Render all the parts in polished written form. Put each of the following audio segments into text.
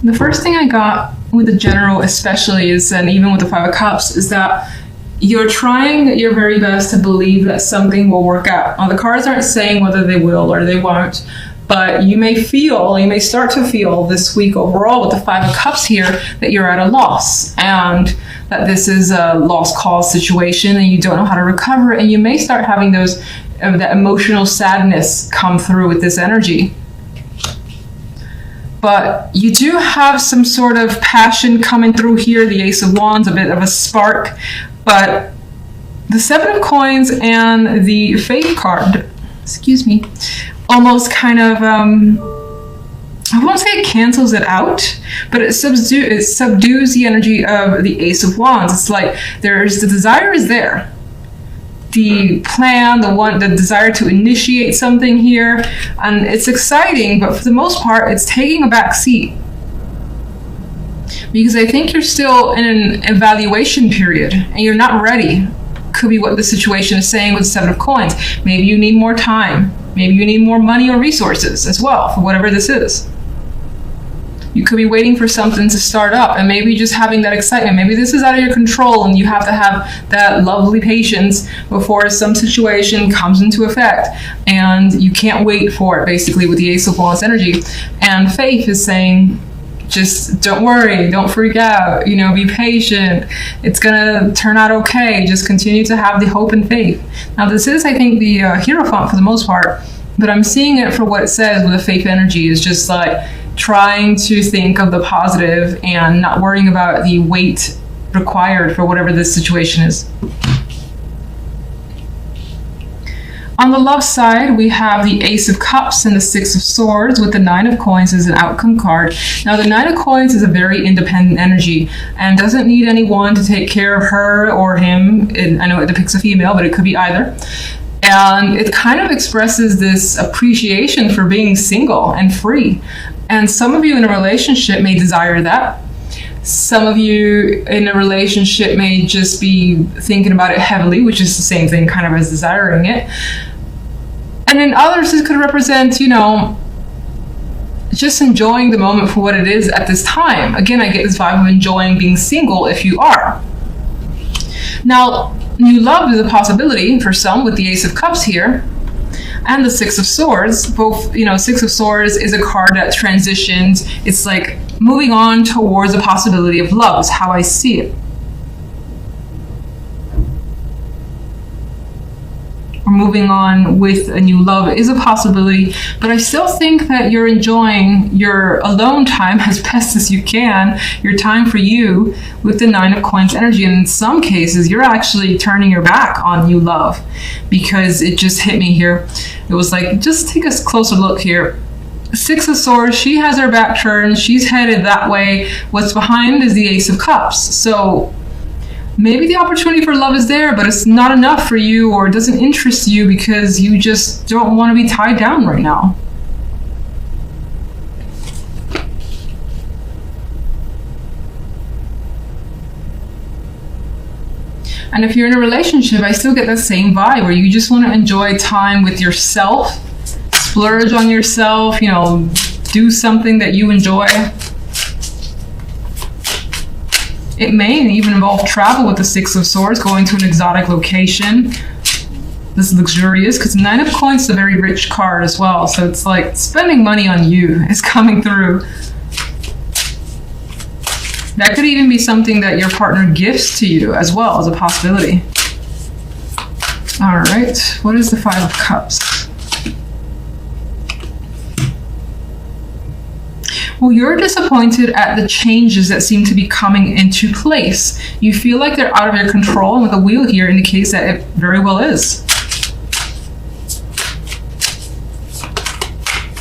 The first thing I got with the general especially is, and even with the Five of Cups, is that you're trying your very best to believe that something will work out. Now, the cards aren't saying whether they will or they won't, but you may start to feel this week overall with the Five of Cups here that you're at a loss and that this is a lost cause situation and you don't know how to recover, and you may start having that emotional sadness come through with this energy. But you do have some sort of passion coming through here, the Ace of Wands, a bit of a spark. But the Seven of Coins and the Faith card, almost kind of, I won't say it cancels it out, but it subdues the energy of the Ace of Wands. It's like the desire is there. The plan, the desire to initiate something here, and it's exciting, but for the most part, it's taking a back seat. Because I think you're still in an evaluation period, and you're not ready. Could be what the situation is saying with the Seven of Coins. Maybe you need more time. Maybe you need more money or resources as well, for whatever this is. You could be waiting for something to start up, and maybe just having that excitement. Maybe this is out of your control and you have to have that lovely patience before some situation comes into effect, and you can't wait for it, basically, with the Ace of Wands energy. And Faith is saying, just don't worry, don't freak out, be patient. It's gonna turn out okay. Just continue to have the hope and faith. Now, this is, I think, the Hierophant for the most part, but I'm seeing it for what it says with the Faith energy is just like trying to think of the positive and not worrying about the weight required for whatever this situation is. On the love side, we have the Ace of Cups and the Six of Swords with the Nine of Coins as an outcome card. Now, the Nine of Coins is a very independent energy and doesn't need anyone to take care of her or him. I know it depicts a female, but it could be either. And it kind of expresses this appreciation for being single and free. And some of you in a relationship may desire that. Some of you in a relationship may just be thinking about it heavily, which is the same thing kind of as desiring it. And in others, this could represent, just enjoying the moment for what it is at this time. Again, I get this vibe of enjoying being single if you are. Now, new love is a possibility for some with the Ace of Cups here. And the Six of Swords, both, Six of Swords is a card that transitions. It's like moving on towards the possibility of love is how I see it. Or moving on with a new love is a possibility, but I still think that you're enjoying your alone time as best as you can, your time for you with the Nine of Coins energy. And in some cases, you're actually turning your back on new love because it just hit me here. It was like, just take a closer look here. Six of Swords, she has her back turned. She's headed that way. What's behind is the Ace of Cups. So maybe the opportunity for love is there, but it's not enough for you, or it doesn't interest you because you just don't want to be tied down right now. And if you're in a relationship, I still get that same vibe where you just want to enjoy time with yourself, splurge on yourself, do something that you enjoy. It may even involve travel with the Six of Swords, going to an exotic location. This is luxurious because Nine of Coins is a very rich card as well. So it's like spending money on you is coming through. That could even be something that your partner gifts to you as well as a possibility. All right, what is the Five of Cups? Well, you're disappointed at the changes that seem to be coming into place. You feel like they're out of your control, and with the wheel here indicates that it very well is.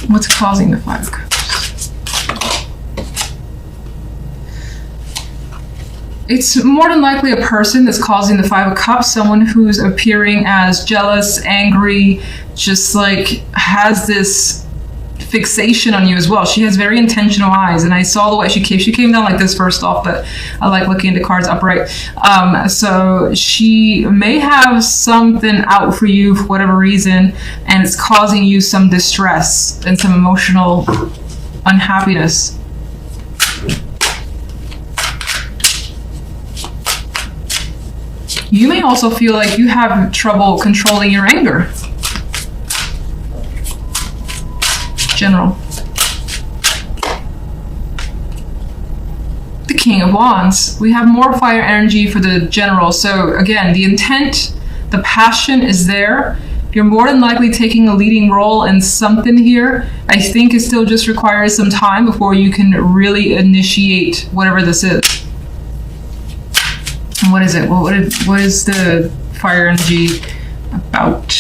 What's causing the Five of Cups? It's more than likely a person that's causing the Five of Cups, someone who's appearing as jealous, angry, just like has this fixation on you as well. She has very intentional eyes, and I saw the way she came down like this first off, but I like looking at the cards upright. So she may have something out for you for whatever reason, and it's causing you some distress and some emotional unhappiness. You may also feel like you have trouble controlling your anger. General. The King of Wands. We have more fire energy for the general. So again, the intent, the passion is there. You're more than likely taking a leading role in something here. I think it still just requires some time before you can really initiate whatever this is. And what is it? What is the fire energy about?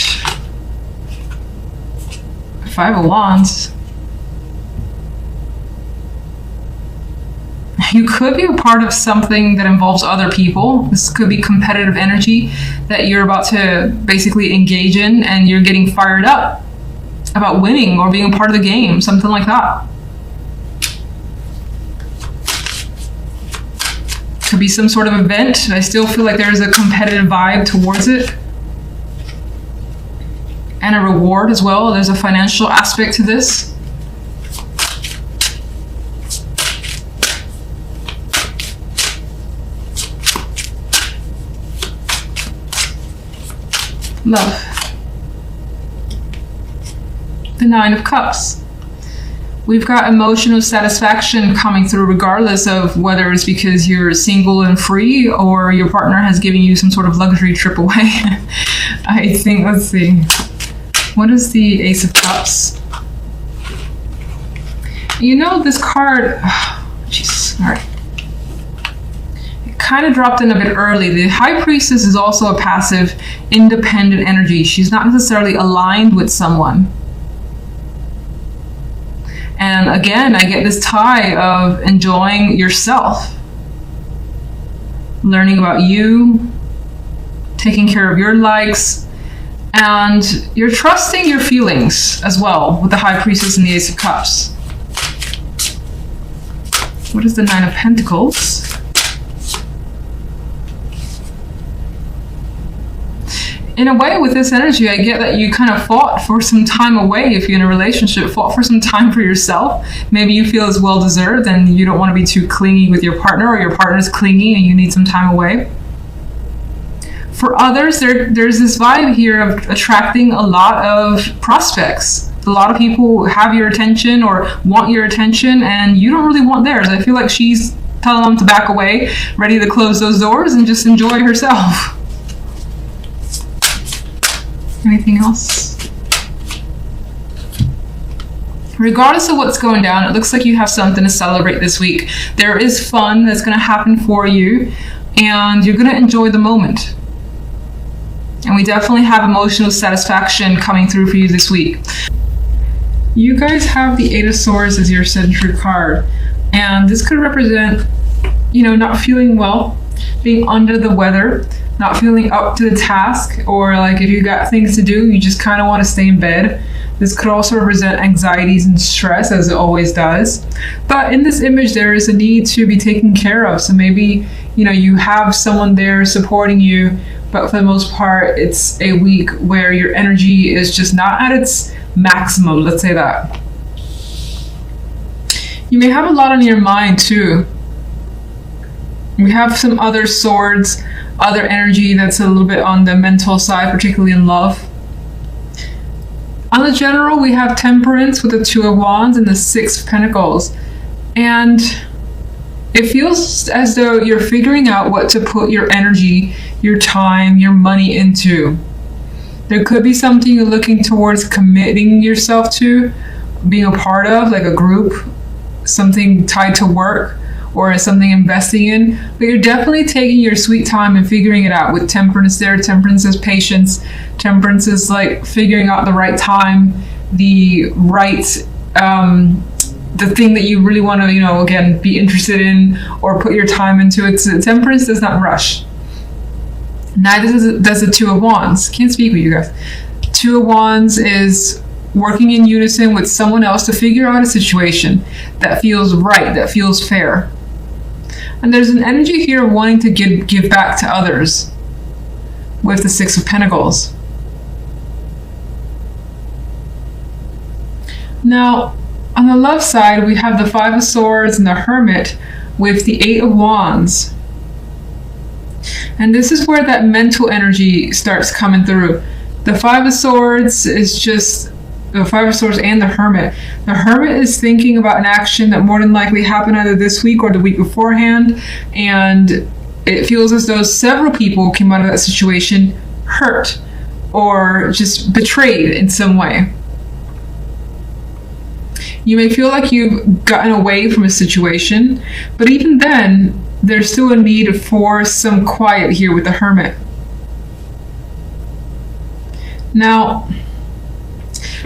Five of Wands. You could be a part of something that involves other people. This could be competitive energy that you're about to basically engage in, and you're getting fired up about winning or being a part of the game, something like that. Could be some sort of event. I still feel like there's a competitive vibe towards it. And a reward as well. There's a financial aspect to this. Love. The Nine of Cups. We've got emotional satisfaction coming through regardless of whether it's because you're single and free or your partner has given you some sort of luxury trip away. I think, let's see. What is the Ace of Cups? You know, this card, Jesus, all right. Kind of dropped in a bit early. The High Priestess is also a passive, independent energy. She's not necessarily aligned with someone. And again, I get this tie of enjoying yourself, learning about you, taking care of your likes, and you're trusting your feelings as well with the High Priestess and the Ace of Cups. What is the Nine of Pentacles? In a way, with this energy, I get that you kind of fought for some time away. If you're in a relationship, fought for some time for yourself. Maybe you feel it's well-deserved and you don't want to be too clingy with your partner, or your partner's clingy and you need some time away. For others, there's this vibe here of attracting a lot of prospects. A lot of people have your attention or want your attention, and you don't really want theirs. I feel like she's telling them to back away, ready to close those doors and just enjoy herself. Anything else? Regardless of what's going down, it looks like you have something to celebrate this week. There is fun that's going to happen for you, and you're going to enjoy the moment. And we definitely have emotional satisfaction coming through for you this week. You guys have the Eight of Swords as your central card, and this could represent, you know, not feeling well, being under the weather, not feeling up to the task, or like if you got things to do, you just kind of want to stay in bed. This could also represent anxieties and stress, as it always does. But in this image, there is a need to be taken care of. So maybe, you know, you have someone there supporting you, but for the most part, it's a week where your energy is just not at its maximum, let's say that. You may have a lot on your mind too. We have some other swords, other energy that's a little bit on the mental side, particularly in love. On the general, we have Temperance with the Two of Wands and the Six of Pentacles. And it feels as though you're figuring out what to put your energy, your time, your money into. There could be something you're looking towards committing yourself to, being a part of, like a group, something tied to work, or something investing in, but you're definitely taking your sweet time and figuring it out. With Temperance there, Temperance is patience. Temperance is like figuring out the right time, the right, the thing that you really want to, you know, again, be interested in or put your time into it. So Temperance does not rush. Neither does the Two of Wands. Can't speak with you guys. Two of Wands is working in unison with someone else to figure out a situation that feels right, that feels fair. And there's an energy here of wanting to give back to others with the Six of Pentacles. Now, on the love side, we have the Five of Swords and the Hermit with the Eight of Wands. And this is where that mental energy starts coming through. The Five of Swords is just the Five of Swords and the Hermit. The Hermit is thinking about an action that more than likely happened either this week or the week beforehand, and it feels as though several people came out of that situation hurt or just betrayed in some way. You may feel like you've gotten away from a situation, but even then, there's still a need for some quiet here with the Hermit. Now,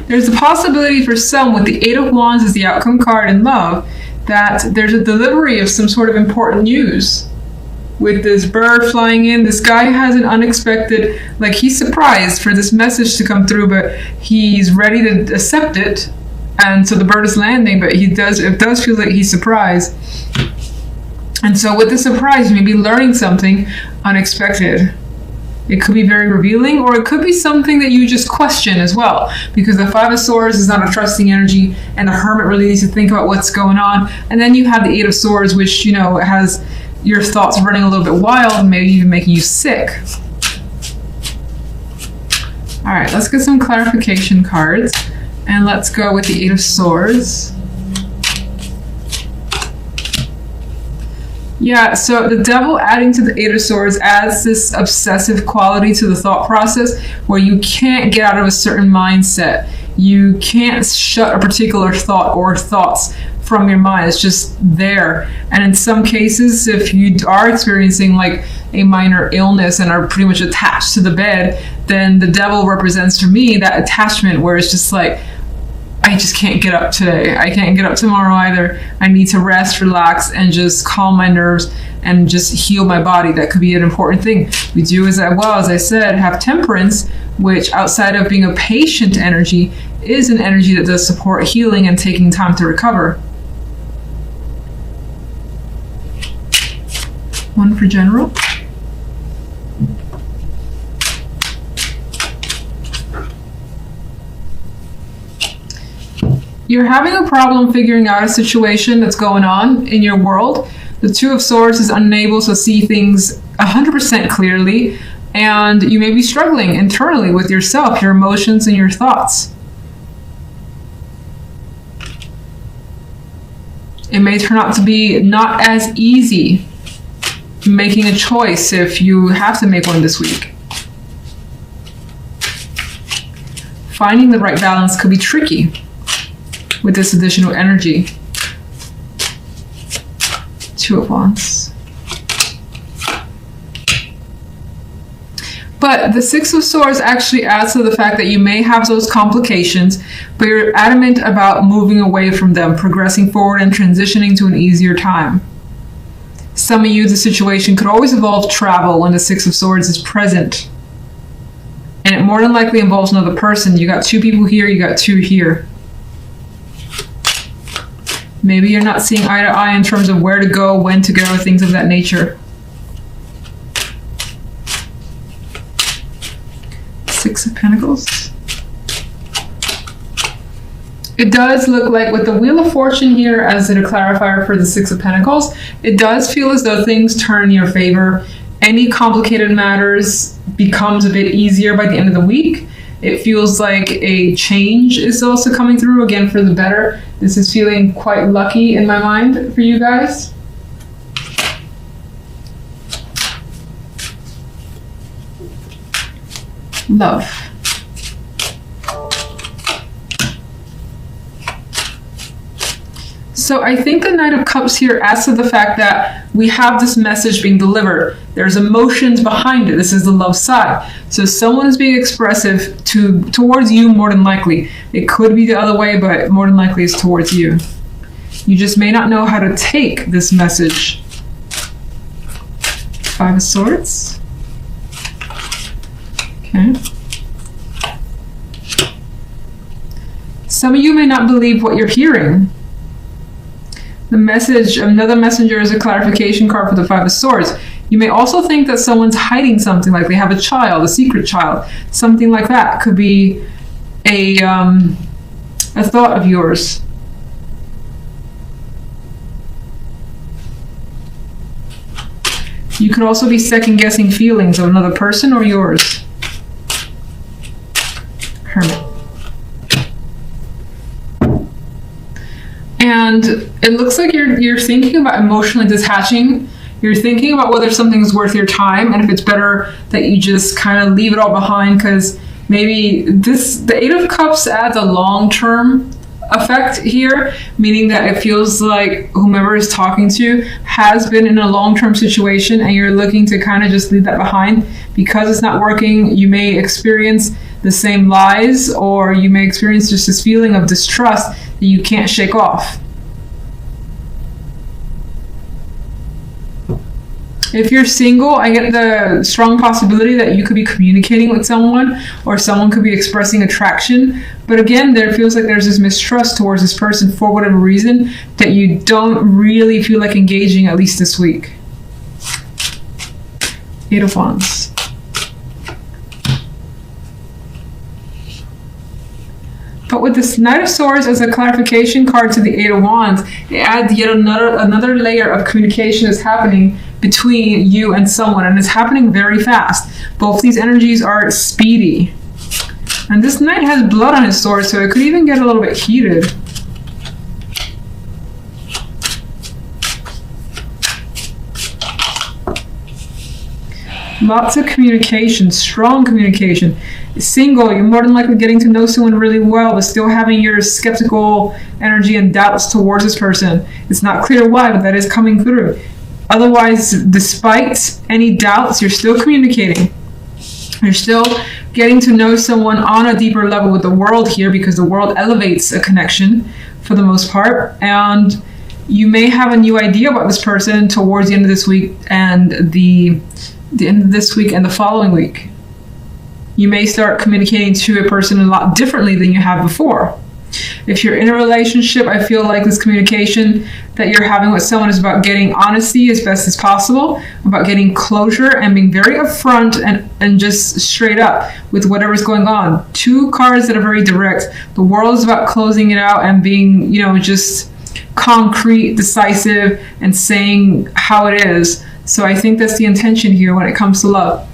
there's a possibility for some with the Eight of Wands as the outcome card in love that there's a delivery of some sort of important news. With this bird flying in, this guy has an unexpected, like he's surprised for this message to come through, but he's ready to accept it. And so the bird is landing, but it does feel like he's surprised. And so with the surprise, you may be learning something unexpected. It could be very revealing, or it could be something that you just question as well, because the Five of Swords is not a trusting energy, and the Hermit really needs to think about what's going on. And then you have the Eight of Swords, which, has your thoughts running a little bit wild, maybe even making you sick. All right, let's get some clarification cards, and let's go with the Eight of Swords. Yeah, so the Devil adding to the Eight of Swords adds this obsessive quality to the thought process where you can't get out of a certain mindset. You can't shut a particular thought or thoughts from your mind. It's just there. And in some cases, if you are experiencing like a minor illness and are pretty much attached to the bed, then the Devil represents for me that attachment where it's just like, I just can't get up today. I can't get up tomorrow either. I need to rest, relax, and just calm my nerves and just heal my body. That could be an important thing. We do, as I said, have Temperance, which outside of being a patient energy, is an energy that does support healing and taking time to recover. One for general. You're having a problem figuring out a situation that's going on in your world. The Two of Swords is unable to see things 100% clearly, and you may be struggling internally with yourself, your emotions, and your thoughts. It may turn out to be not as easy making a choice if you have to make one this week. Finding the right balance could be tricky with this additional energy. Two of Wands. But the Six of Swords actually adds to the fact that you may have those complications, but you're adamant about moving away from them, progressing forward and transitioning to an easier time. Some of you, the situation could always involve travel when the Six of Swords is present. And it more than likely involves another person. You got two people here, you got two here. Maybe you're not seeing eye to eye in terms of where to go, when to go, things of that nature. Six of Pentacles. It does look like with the Wheel of Fortune here as a clarifier for the Six of Pentacles, it does feel as though things turn in your favor. Any complicated matters becomes a bit easier by the end of the week. It feels like a change is also coming through, again, for the better. This is feeling quite lucky in my mind for you guys. Love. So I think the Knight of Cups here adds to the fact that we have this message being delivered. There's emotions behind it. This is the love side. So someone is being expressive towards you more than likely. It could be the other way, but more than likely it's towards you. You just may not know how to take this message. Five of Swords. Okay. Some of you may not believe what you're hearing. The message, another messenger is a clarification card for the Five of Swords. You may also think that someone's hiding something, like they have a child, a secret child. Something like that could be a thought of yours. You could also be second-guessing feelings of another person or yours. Hermit. And it looks like you're thinking about emotionally detaching. You're thinking about whether something's worth your time and if it's better that you just kind of leave it all behind, because maybe the Eight of Cups adds a long-term effect here, meaning that it feels like whomever is talking to has been in a long-term situation and you're looking to kind of just leave that behind because it's not working. You may experience the same lies, or you may experience just this feeling of distrust that you can't shake off. If you're single, I get the strong possibility that you could be communicating with someone, or someone could be expressing attraction. But again, there feels like there's this mistrust towards this person for whatever reason that you don't really feel like engaging, at least this week. Eight of Wands. But with this Knight of Swords as a clarification card to the Eight of Wands, it adds yet another layer of communication is happening between you and someone, and it's happening very fast. Both these energies are speedy. And this Knight has blood on his sword, so it could even get a little bit heated. Lots of communication, strong communication. Single, you're more than likely getting to know someone really well, but still having your skeptical energy and doubts towards this person. It's not clear why, but that is coming through. Otherwise, despite any doubts, you're still communicating. You're still getting to know someone on a deeper level with the world here, because the world elevates a connection for the most part. And you may have a new idea about this person towards the end of this week and the end of this week and the following week. You may start communicating to a person a lot differently than you have before. If you're in a relationship, I feel like this communication that you're having with someone is about getting honesty as best as possible, about getting closure and being very upfront and just straight up with whatever's going on. Two cards that are very direct. The world is about closing it out and being, just concrete, decisive, and saying how it is. So I think that's the intention here when it comes to love.